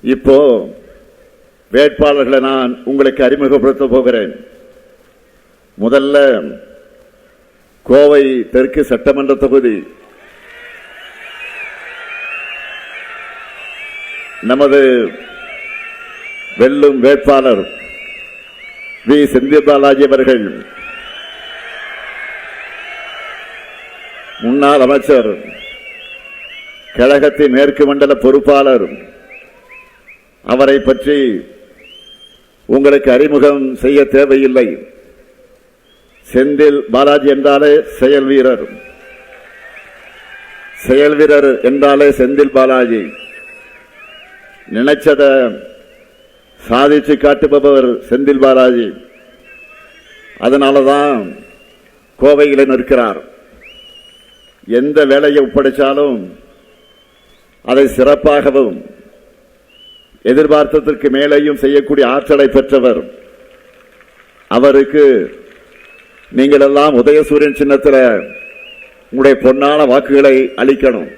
இப்போ வேட்பாளர்களை நான் உங்களுக்கு அறிமுகப்படுத்த போகிறேன். முதல்ல கோவை தெற்கு சட்டமன்ற தொகுதி நமது வெல்லும் வேட்பாளர் வி. செந்தில் பாலாஜி அவர்கள், முன்னாள் அமைச்சர், கழகத்தின் மேற்கு மண்டல பொறுப்பாளர். அவரை பற்றி உங்களுக்கு அறிமுகம் செய்ய தேவையில்லை. செந்தில் பாலாஜி என்றாலே செயல் வீரர், செயல் வீரர் என்றாலே செந்தில் பாலாஜி. நினைச்சத சாதிச்சு காட்டுபவர் செந்தில் பாலாஜி. அதனாலதான் கோவையில் நிற்கிறார். எந்த வேலையை ஒப்படைச்சாலும் அதை சிறப்பாகவும் எதிர்பார்த்ததற்கு மேலேயும் செய்யக்கூடிய ஆற்றலை பெற்றவர். அவருக்கு நீங்கள் எல்லாம் உதயசூரியன் சின்னத்தில் உங்களுடைய பொன்னான வாக்குகளை அளிக்கணும்.